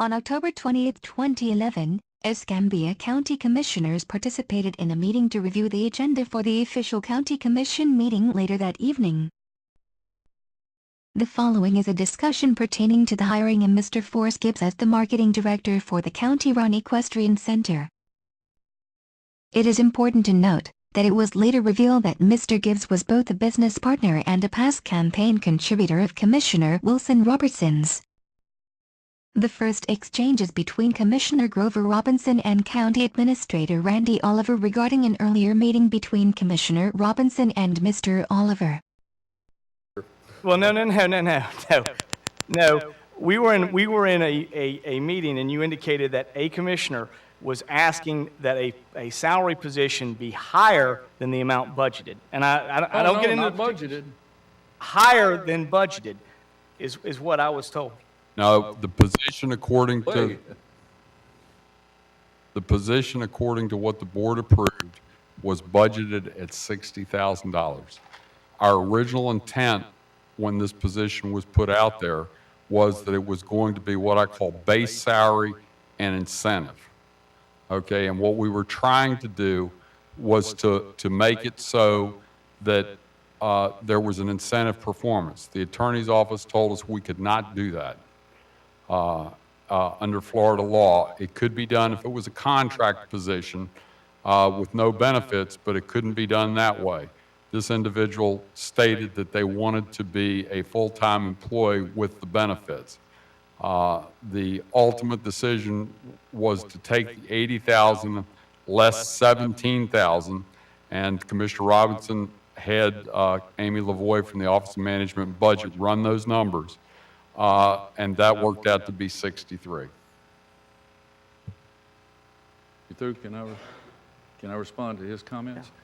On October 20, 2011, Escambia County Commissioners participated in a meeting to review the agenda for the official County Commission meeting later that evening. The following is a discussion pertaining to the hiring of Mr. Forest Gibbs as the Marketing Director for the county-run Equestrian Center. It is important to note that it was later revealed that Mr. Gibbs was both a business partner and a past campaign contributor of Commissioner Wilson Robertson's. The first exchanges between Commissioner Grover Robinson and County Administrator Randy Oliver regarding an earlier meeting between Commissioner Robinson and Mr. Oliver. Well, no. We were in a meeting, and you indicated that a commissioner was asking that a salary position be higher than the amount budgeted. And I don't get into not budgeted. Higher than budgeted is what I was told. No, the position according to what the board approved was budgeted at $60,000. Our original intent when this position was put out there was that it was going to be what I call base salary and incentive. Okay, and what we were trying to do was to make it so that there was an incentive performance. The attorney's office told us we could not do that. Under Florida law, it could be done if it was a contract position with no benefits, but it couldn't be done that way. This individual stated that they wanted to be a full-time employee with the benefits. The ultimate decision was to take the $80,000 less $17,000, and Commissioner Robinson had Amy Lavoie from the Office of Management and Budget run those numbers, and that worked out to be 63. You through? Can I respond to his comments? Yeah.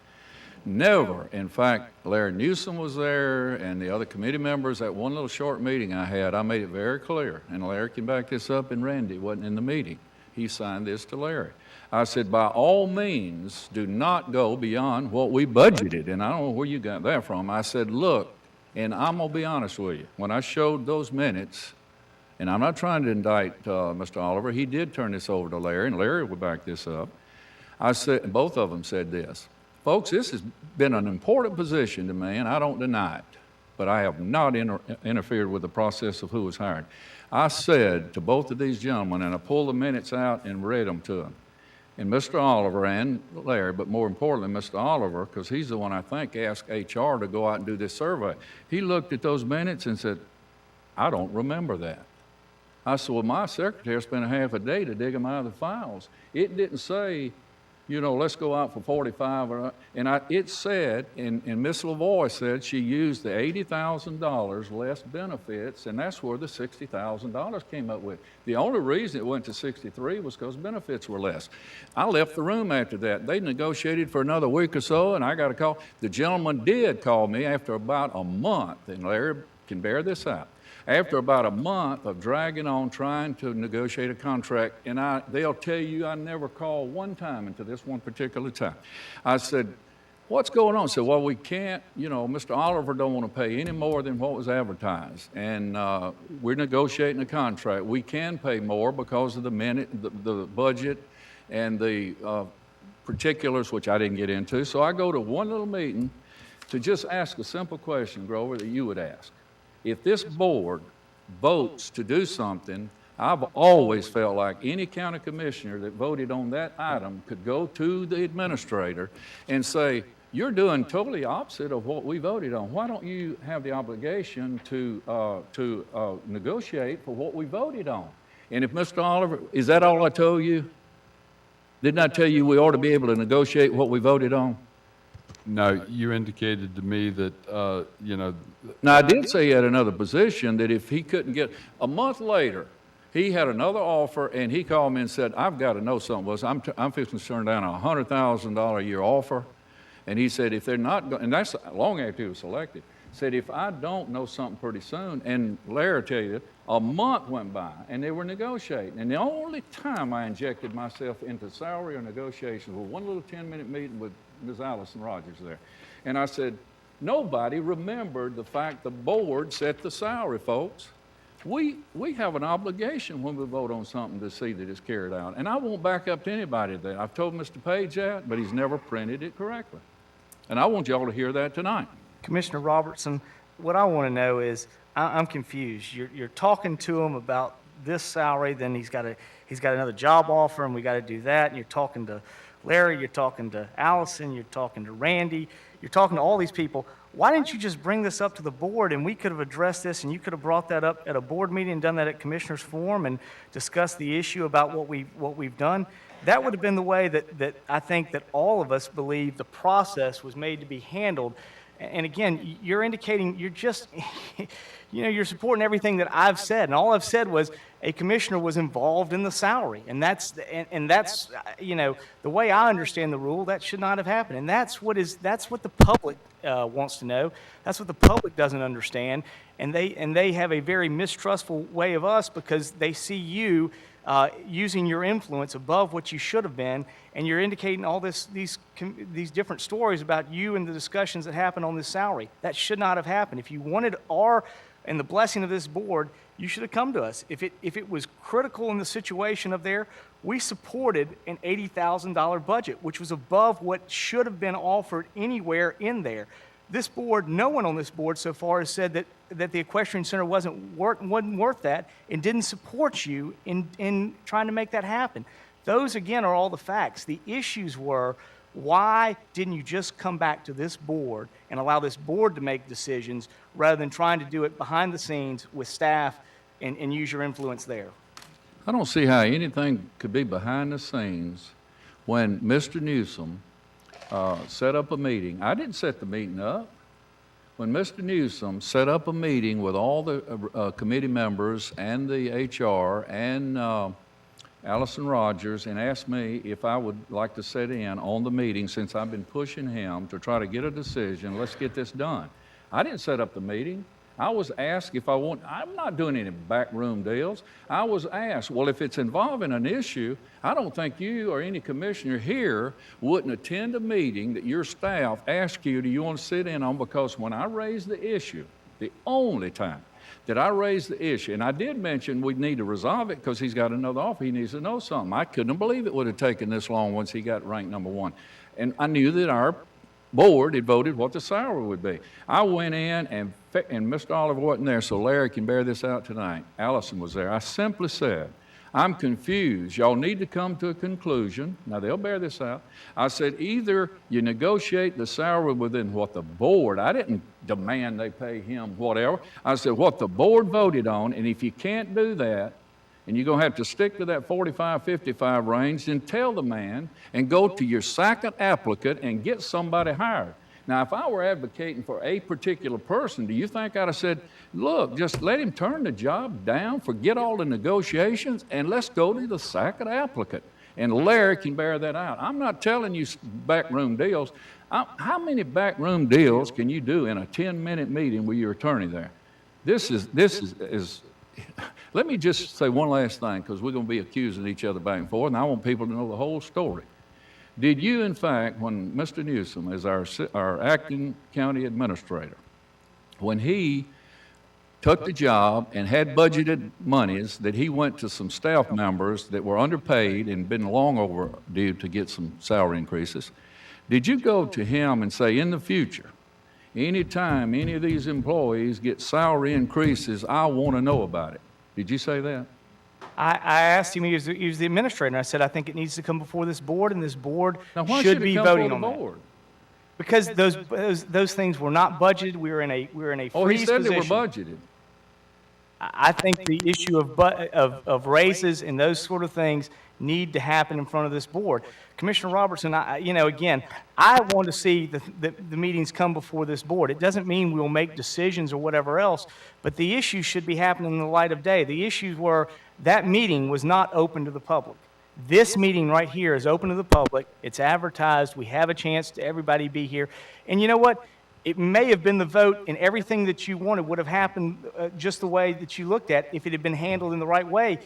Never. In fact, Larry Newsom was there and the other committee members. That one little short meeting I had, I made it very clear, and Larry can back this up, and Randy wasn't in the meeting. He signed this to Larry. I said, by all means, do not go beyond what we budgeted. And I don't know where you got that from. I said, look, and I'm going to be honest with you. When I showed those minutes, and I'm not trying to indict Mr. Oliver, he did turn this over to Larry, and Larry would back this up. I said, and both of them said this. Folks, this has been an important position to me, and I don't deny it, but I have not interfered with the process of who was hired. I said to both of these gentlemen, and I pulled the minutes out and read them to them, and Mr. Oliver and Larry, but more importantly, Mr. Oliver, because he's the one I think asked HR to go out and do this survey. He looked at those minutes and said, I don't remember that. I said, well, my secretary spent a half a day to dig them out of the files. It didn't say, you know, let's go out for 45, it said, and Ms. Lavoie said she used the $80,000 less benefits, and that's where the $60,000 came up with. The only reason it went to 63 was because benefits were less. I left the room after that. They negotiated for another week or so, and I got a call. The gentleman did call me after about a month, and Larry can bear this out. After about a month of dragging on, trying to negotiate a contract, and they'll tell you I never called one time until this one particular time. I said, what's going on? I said, well, we can't, you know, Mr. Oliver don't want to pay any more than what was advertised, and we're negotiating a contract. We can pay more because of the budget and the particulars, which I didn't get into. So I go to one little meeting to just ask a simple question, Grover, that you would ask. If this board votes to do something, I've always felt like any county commissioner that voted on that item could go to the administrator and say, you're doing totally opposite of what we voted on. Why don't you have the obligation to negotiate for what we voted on? And if Mr. Oliver, is that all I told you? Didn't I tell you we ought to be able to negotiate what we voted on? No, you indicated to me that, you know. Now, I did say he had another position that if he couldn't get, a month later, he had another offer, and he called me and said, I've got to know something. I'm fixing to turn down a $100,000 a year offer. And he said, if they're not going, and that's long after he was selected, said, if I don't know something pretty soon, and Larry will tell you, a month went by, and they were negotiating. And the only time I injected myself into salary or negotiations was one little 10-minute meeting with Ms. Allison Rogers there. And I said, nobody remembered the fact the board set the salary, folks. we have an obligation when we vote on something to see that it's carried out. And I won't back up to anybody that. I've told Mr. Page that, but he's never printed it correctly. And I want y'all to hear that tonight. Commissioner Robertson, what I want to know is, I'm confused. You're talking to him about this salary, then he's got another job offer, and we got to do that. And you're talking to Larry, you're talking to Allison, you're talking to Randy, you're talking to all these people. Why didn't you just bring this up to the board, and we could have addressed this, and you could have brought that up at a board meeting and done that at Commissioners Forum and discussed the issue about what we've done? That would have been the way that I think that all of us believe the process was made to be handled. And again, you're indicating you're just, you're supporting everything that I've said. And all I've said was a commissioner was involved in the salary. And that's the way I understand the rule, that should not have happened. And that's what the public wants to know. That's what the public doesn't understand. And they have a very mistrustful way of us because they see you using your influence above what you should have been, and you're indicating all these different stories about you and the discussions that happened on this salary. That should not have happened. If you wanted and the blessing of this board, you should have come to us. If it was critical in the situation of there, we supported an $80,000 budget, which was above what should have been offered anywhere in there. This board, no one on this board so far has said that the equestrian center wasn't worth that and didn't support you in trying to make that happen. Those, again, are all the facts. The issues were, why didn't you just come back to this board and allow this board to make decisions rather than trying to do it behind the scenes with staff and use your influence there? I don't see how anything could be behind the scenes when Mr. Newsom set up a meeting. I didn't set the meeting up. When Mr. Newsom set up a meeting with all the committee members and the HR and Allison Rogers and asked me if I would like to sit in on the meeting since I've been pushing him to try to get a decision, let's get this done. I didn't set up the meeting. I was asked if I'm not doing any backroom deals. I was asked, well, if it's involving an issue, I don't think you or any commissioner here wouldn't attend a meeting that your staff asked you, do you want to sit in on? Because when I raised the issue, the only time that I raised the issue, and I did mention we'd need to resolve it because he's got another offer, he needs to know something. I couldn't believe it would have taken this long once he got ranked number one. And I knew that our board had voted what the salary would be. I went in, and Mr. Oliver wasn't there, so Larry can bear this out tonight. Allison was there. I simply said, I'm confused. Y'all need to come to a conclusion. Now, they'll bear this out. I said, either you negotiate the salary within what the board, I didn't demand they pay him whatever. I said, what the board voted on, and if you can't do that, and you're going to have to stick to that 45, 55 range, then tell the man and go to your second applicant and get somebody hired. Now, if I were advocating for a particular person, do you think I'd have said, look, just let him turn the job down, forget all the negotiations, and let's go to the second applicant? And Larry can bear that out. I'm not telling you backroom deals. How many backroom deals can you do in a 10-minute meeting with your attorney there? This is let me just say one last thing, because we're going to be accusing each other back and forth, and I want people to know the whole story. Did you, in fact, when Mr. Newsom is our acting county administrator, when he took the job and had budgeted monies that he went to some staff members that were underpaid and been long overdue to get some salary increases, did you go to him and say, in the future, anytime any of these employees get salary increases, I want to know about it? Did you say that? I asked him, he was the administrator, and I said, I think it needs to come before this board, and this boord should be voting on that. Because those things were not budgeted. We were in a freeze Oh, he said position. they were budgeted. I think the issue of raises and those sort of things need to happen in front of this board. Commissioner Robertson, again, I want to see the meetings come before this board. It doesn't mean we'll make decisions or whatever else, but the issues should be happening in the light of day. The issues were that meeting was not open to the public. This meeting right here is open to the public. It's advertised. We have a chance to everybody be here. And you know what? It may have been the vote, and everything that you wanted would have happened just the way that you looked at if it had been handled in the right way.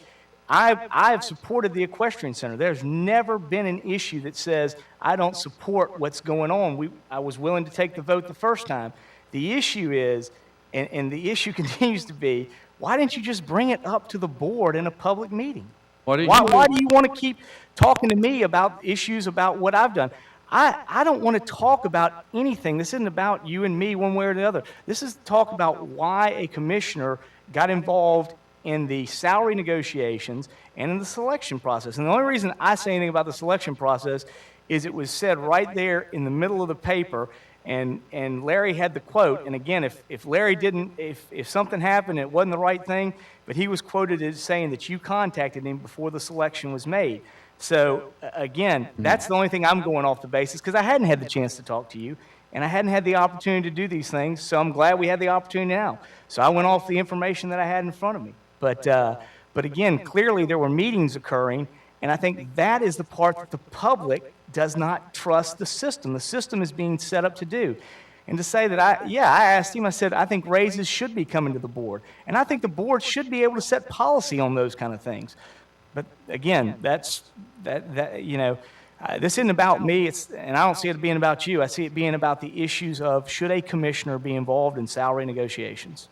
I've supported the equestrian center. There's never been an issue that says I don't support what's going on. I was willing to take the vote the first time. The issue is, and the issue continues to be, why didn't you just bring it up to the board in a public meeting? Why didn't Why you- do you want to keep talking to me about issues about what I've done? I don't want to talk about anything. This isn't about you and me one way or the other. This is talk about why a commissioner got involved in the salary negotiations and in the selection process. And the only reason I say anything about the selection process is it was said right there in the middle of the paper, and Larry had the quote. And again, if Larry didn't, if something happened, it wasn't the right thing, but he was quoted as saying that you contacted him before the selection was made. So again, that's the only thing I'm going off the basis, because I hadn't had the chance to talk to you, and I hadn't had the opportunity to do these things, so I'm glad we had the opportunity now. So I went off the information that I had in front of me. But again, clearly there were meetings occurring, and I think that is the part that the public does not trust the system. The system is being set up to do. And to say that I asked him, I said, I think raises should be coming to the board. And I think the board should be able to set policy on those kind of things. But again, this isn't about me, and I don't see it being about you. I see it being about the issues of should a commissioner be involved in salary negotiations.